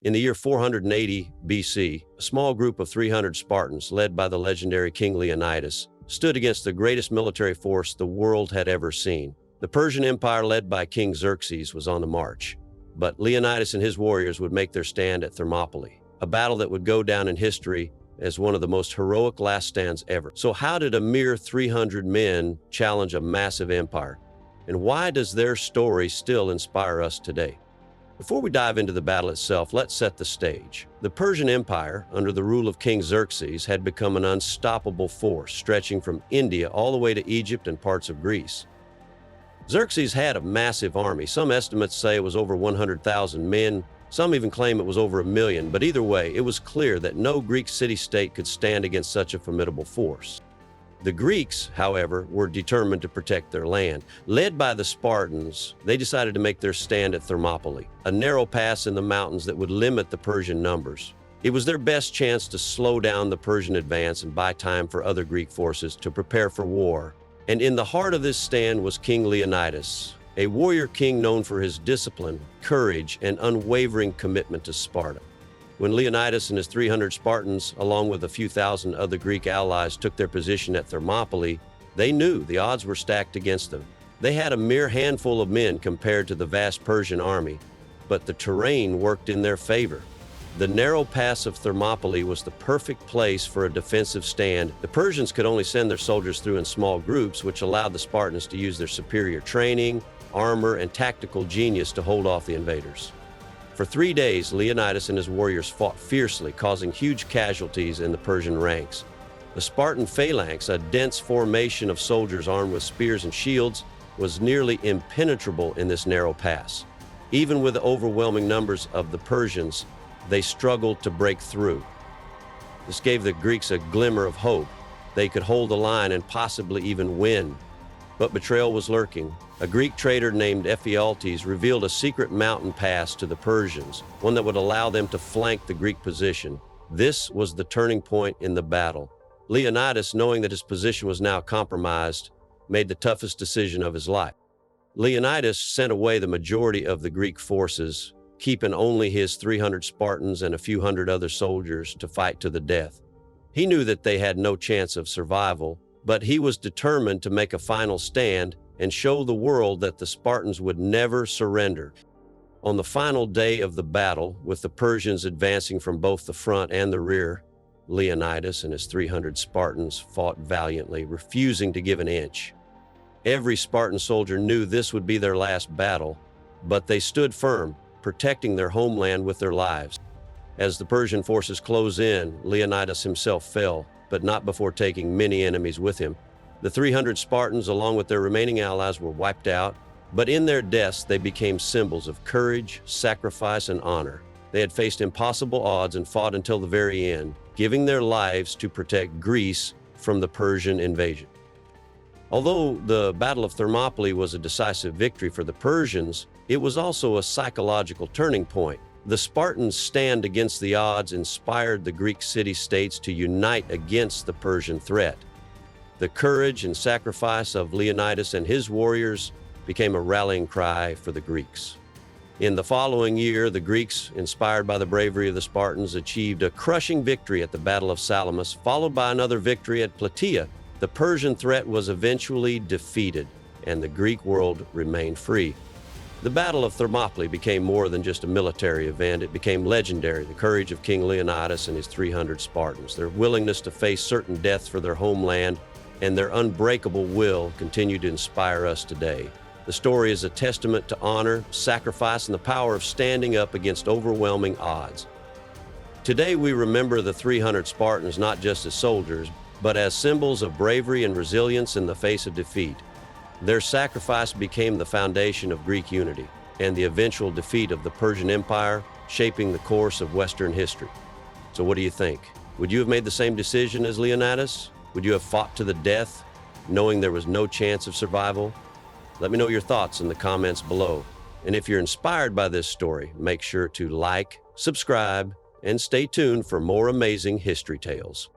In the year 480 BC, a small group of 300 Spartans, led by the legendary King Leonidas, stood against the greatest military force the world had ever seen. The Persian Empire, led by King Xerxes, was on the march, but Leonidas and his warriors would make their stand at Thermopylae, a battle that would go down in history as one of the most heroic last stands ever. So how did a mere 300 men challenge a massive empire? And why does their story still inspire us today? Before we dive into the battle itself, let's set the stage. The Persian Empire, under the rule of King Xerxes, had become an unstoppable force, stretching from India all the way to Egypt and parts of Greece. Xerxes had a massive army. Some estimates say it was over 100,000 men. Some even claim it was over 1 million, but either way, it was clear that no Greek city-state could stand against such a formidable force. The Greeks, however, were determined to protect their land. Led by the Spartans, they decided to make their stand at Thermopylae, a narrow pass in the mountains that would limit the Persian numbers. It was their best chance to slow down the Persian advance and buy time for other Greek forces to prepare for war. And in the heart of this stand was King Leonidas, a warrior king known for his discipline, courage, and unwavering commitment to Sparta. When Leonidas and his 300 Spartans, along with a few thousand other Greek allies, took their position at Thermopylae, they knew the odds were stacked against them. They had a mere handful of men compared to the vast Persian army, but the terrain worked in their favor. The narrow pass of Thermopylae was the perfect place for a defensive stand. The Persians could only send their soldiers through in small groups, which allowed the Spartans to use their superior training, armor, and tactical genius to hold off the invaders. For 3 days, Leonidas and his warriors fought fiercely, causing huge casualties in the Persian ranks. The Spartan phalanx, a dense formation of soldiers armed with spears and shields, was nearly impenetrable in this narrow pass. Even with the overwhelming numbers of the Persians, they struggled to break through. This gave the Greeks a glimmer of hope. They could hold the line and possibly even win. But betrayal was lurking. A Greek traitor named Ephialtes revealed a secret mountain pass to the Persians, one that would allow them to flank the Greek position. This was the turning point in the battle. Leonidas, knowing that his position was now compromised, made the toughest decision of his life. Leonidas sent away the majority of the Greek forces, keeping only his 300 Spartans and a few hundred other soldiers to fight to the death. He knew that they had no chance of survival, but he was determined to make a final stand and show the world that the Spartans would never surrender. On the final day of the battle, with the Persians advancing from both the front and the rear, Leonidas and his 300 Spartans fought valiantly, refusing to give an inch. Every Spartan soldier knew this would be their last battle, but they stood firm, protecting their homeland with their lives. As the Persian forces closed in, Leonidas himself fell, but not before taking many enemies with him. The 300 Spartans, along with their remaining allies, were wiped out, but in their deaths they became symbols of courage, sacrifice, and honor. They had faced impossible odds and fought until the very end, giving their lives to protect Greece from the Persian invasion. Although the Battle of Thermopylae was a decisive victory for the Persians, it was also a psychological turning point. The Spartans' stand against the odds inspired the Greek city-states to unite against the Persian threat. The courage and sacrifice of Leonidas and his warriors became a rallying cry for the Greeks. In the following year, the Greeks, inspired by the bravery of the Spartans, achieved a crushing victory at the Battle of Salamis, followed by another victory at Plataea. The Persian threat was eventually defeated, and the Greek world remained free. The Battle of Thermopylae became more than just a military event. It became legendary. The courage of King Leonidas and his 300 Spartans, their willingness to face certain death for their homeland, and their unbreakable will continue to inspire us today. The story is a testament to honor, sacrifice, and the power of standing up against overwhelming odds. Today we remember the 300 Spartans not just as soldiers, but as symbols of bravery and resilience in the face of defeat. Their sacrifice became the foundation of Greek unity and the eventual defeat of the Persian Empire, shaping the course of Western history. So what do you think? Would you have made the same decision as Leonidas? Would you have fought to the death, knowing there was no chance of survival? Let me know your thoughts in the comments below. And if you're inspired by this story, make sure to like, subscribe, and stay tuned for more amazing history tales.